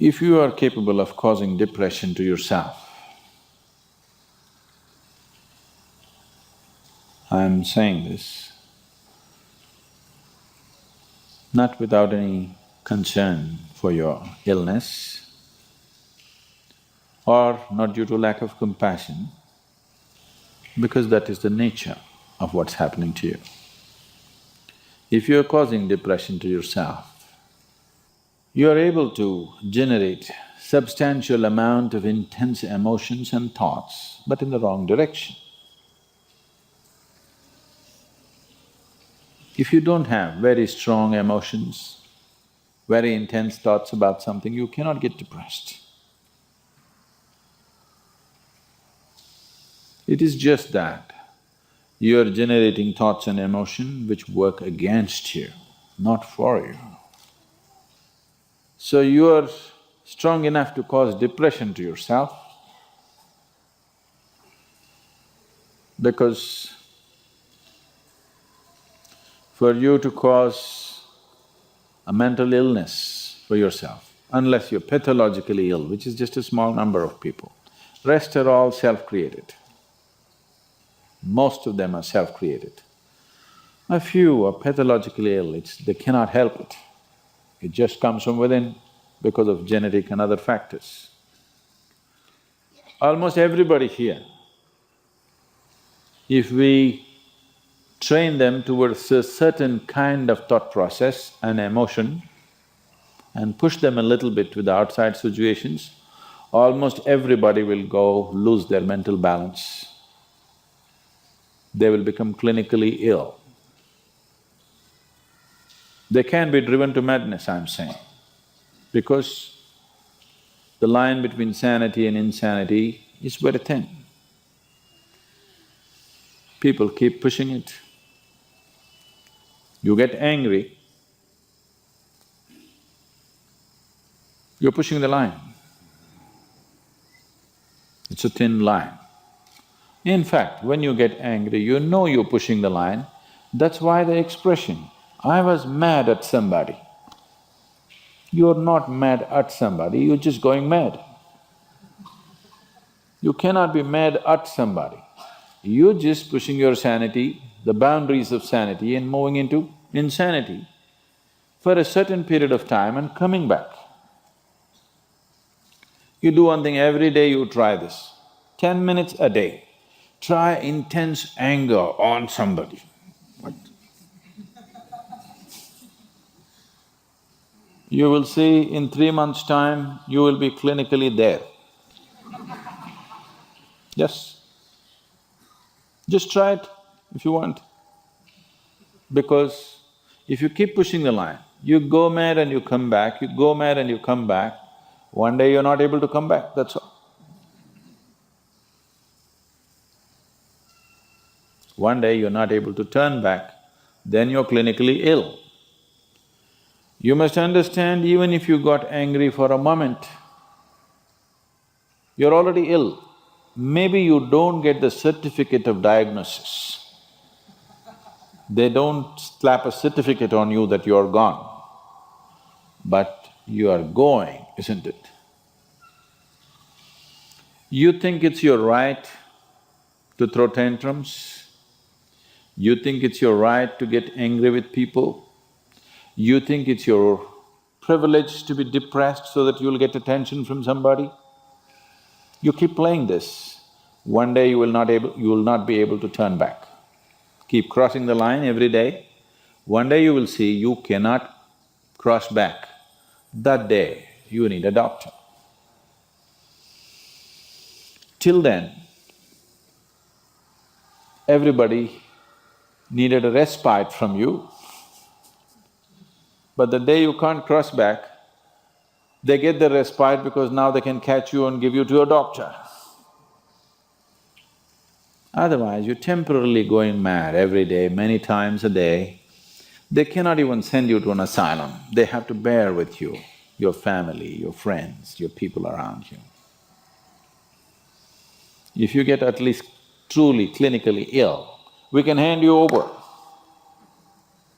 If you are capable of causing depression to yourself, I'm saying this not without any concern for your illness or not due to lack of compassion, because that is the nature of what's happening to you. If you're causing depression to yourself, you are able to generate substantial amount of intense emotions and thoughts, but in the wrong direction. If you don't have very strong emotions, very intense thoughts about something, you cannot get depressed. It is just that you are generating thoughts and emotion which work against you, not for you. So you are strong enough to cause depression to yourself because for you to cause a mental illness for yourself, unless you're pathologically ill, which is just a small number of people, rest are all self-created. Most of them are self-created. A few are pathologically ill, they cannot help it. It just comes from within because of genetic and other factors. Almost everybody here, if we train them towards a certain kind of thought process and emotion and push them a little bit with the outside situations, almost everybody will go lose their mental balance. They will become clinically ill. They can be driven to madness, I'm saying, because the line between sanity and insanity is very thin. People keep pushing it. You get angry, you're pushing the line. It's a thin line. In fact, when you get angry, you know you're pushing the line. That's why the expression, I was mad at somebody. You're not mad at somebody, you're just going mad. You cannot be mad at somebody. You're just pushing your sanity, the boundaries of sanity, and moving into insanity for a certain period of time and coming back. You do one thing every day, you try this, 10 minutes a day. Try intense anger on somebody. What? You will see in 3 months' time, you will be clinically there. Yes. Just try it if you want. Because if you keep pushing the line, you go mad and you come back, you go mad and you come back, one day you're not able to come back, that's all. One day you're not able to turn back, then you're clinically ill. You must understand, even if you got angry for a moment, you're already ill. Maybe you don't get the certificate of diagnosis. They don't slap a certificate on you that you're gone, but you are going, isn't it? You think it's your right to throw tantrums, you think it's your right to get angry with people, you think it's your privilege to be depressed so that you'll get attention from somebody. You keep playing this, one day you will not be able to turn back. Keep crossing the line every day, one day you will see you cannot cross back. That day, you need a doctor. Till then, everybody needed a respite from you, but the day you can't cross back, they get the respite because now they can catch you and give you to a doctor. Otherwise, you're temporarily going mad every day, many times a day. They cannot even send you to an asylum, they have to bear with you, your family, your friends, your people around you. If you get at least truly clinically ill, we can hand you over.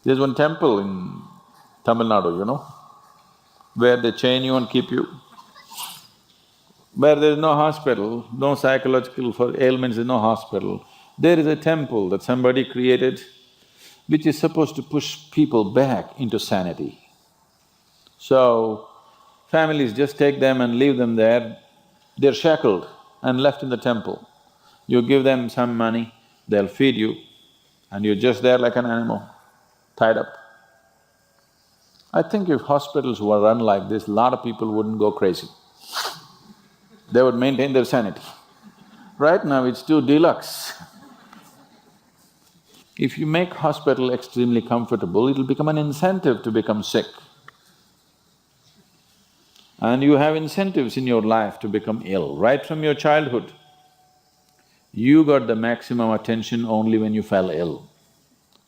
There's one temple in Tamil Nadu, where they chain you and keep you. Where there is no hospital, no psychological for ailments, there's no hospital, there is a temple that somebody created which is supposed to push people back into sanity. So, families just take them and leave them there, they're shackled and left in the temple. You give them some money, they'll feed you, and you're just there like an animal, tied up. I think if hospitals were run like this, a lot of people wouldn't go crazy. They would maintain their sanity. Right now it's too deluxe. If you make hospital extremely comfortable, it'll become an incentive to become sick. And you have incentives in your life to become ill, right from your childhood. You got the maximum attention only when you fell ill.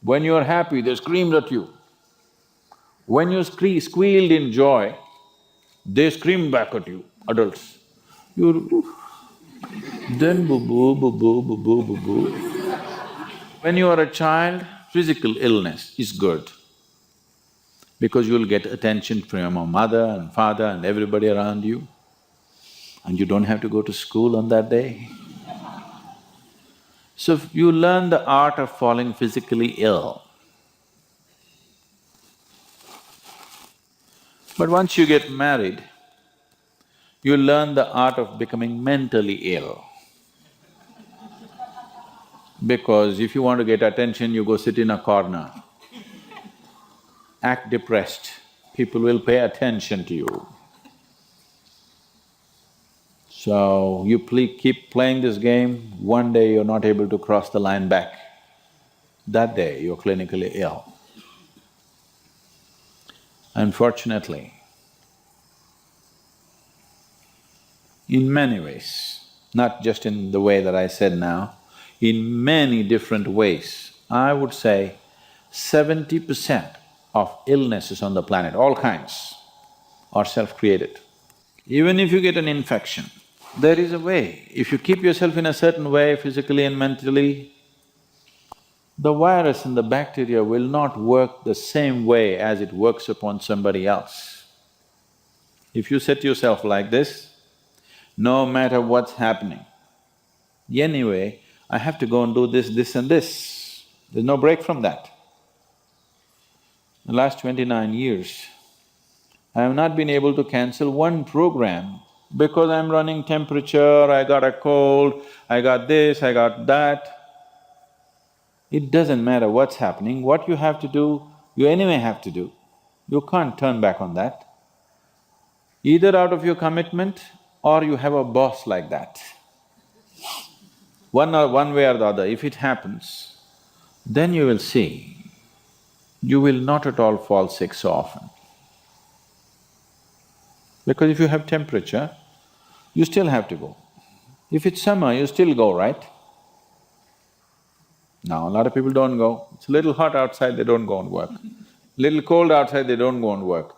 When you're happy, they screamed at you. When you squealed in joy, they screamed back at you, adults. You're… then boo-boo, boo-boo, boo-boo, boo-boo. When you are a child, physical illness is good because you'll get attention from your mother and father and everybody around you, and you don't have to go to school on that day. So you learn the art of falling physically ill. But once you get married, you learn the art of becoming mentally ill. Because if you want to get attention, you go sit in a corner, act depressed, people will pay attention to you. So, you keep playing this game, one day you're not able to cross the line back. That day, you're clinically ill. Unfortunately, in many ways, not just in the way that I said now, in many different ways, I would say 70% of illnesses on the planet, all kinds, are self-created. Even if you get an infection, there is a way. If you keep yourself in a certain way, physically and mentally, the virus and the bacteria will not work the same way as it works upon somebody else. If you set yourself like this, no matter what's happening, anyway, I have to go and do this, this and this. There's no break from that. In the last 29 years, I have not been able to cancel one program because I'm running temperature, I got a cold, I got this, I got that. It doesn't matter what's happening, what you have to do, you anyway have to do. You can't turn back on that. Either out of your commitment or you have a boss like that. One way or the other, if it happens, then you will see, you will not at all fall sick so often. Because if you have temperature, you still have to go. If it's summer, you still go, right? Now, a lot of people don't go. It's a little hot outside, they don't go and work. Little cold outside, they don't go and work.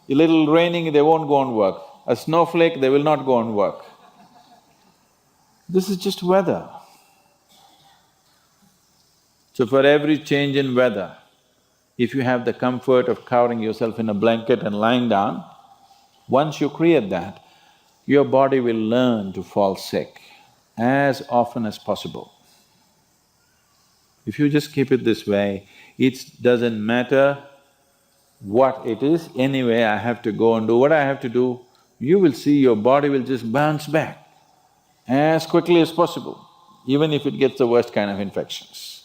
A little raining, they won't go and work. A snowflake, they will not go and work. This is just weather. So for every change in weather, if you have the comfort of covering yourself in a blanket and lying down, once you create that, your body will learn to fall sick as often as possible. If you just keep it this way, it doesn't matter what it is, anyway I have to go and do what I have to do, you will see your body will just bounce back as quickly as possible, even if it gets the worst kind of infections.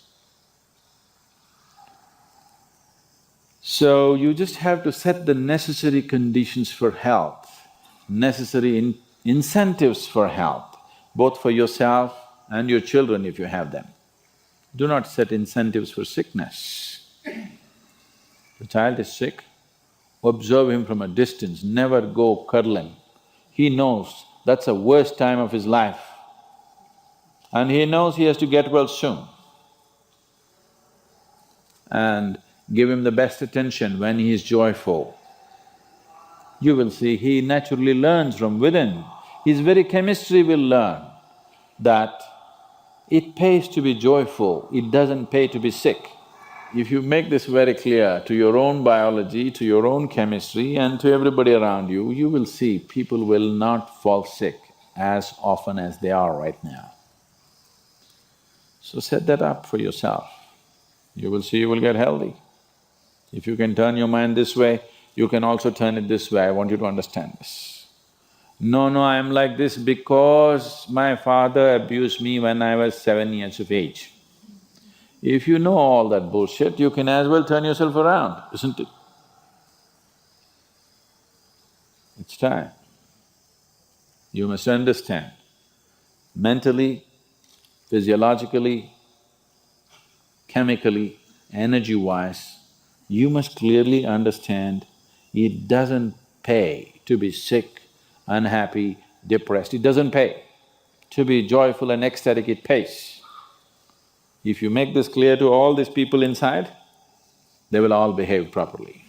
So, you just have to set the necessary conditions for health, necessary incentives for health, both for yourself and your children if you have them. Do not set incentives for sickness. The child is sick, observe him from a distance, never go cuddling. He knows that's the worst time of his life and he knows he has to get well soon. And give him the best attention when he is joyful. You will see he naturally learns from within. His very chemistry will learn that it pays to be joyful, it doesn't pay to be sick. If you make this very clear to your own biology, to your own chemistry and to everybody around you, you will see people will not fall sick as often as they are right now. So set that up for yourself. You will see you will get healthy. If you can turn your mind this way, you can also turn it this way. I want you to understand this. No, I'm like this because my father abused me when I was 7 years of age. If you know all that bullshit, you can as well turn yourself around, isn't it? It's time. You must understand, mentally, physiologically, chemically, energy-wise, you must clearly understand it doesn't pay to be sick, unhappy, depressed. It doesn't pay. To be joyful and ecstatic, it pays. If you make this clear to all these people inside, they will all behave properly.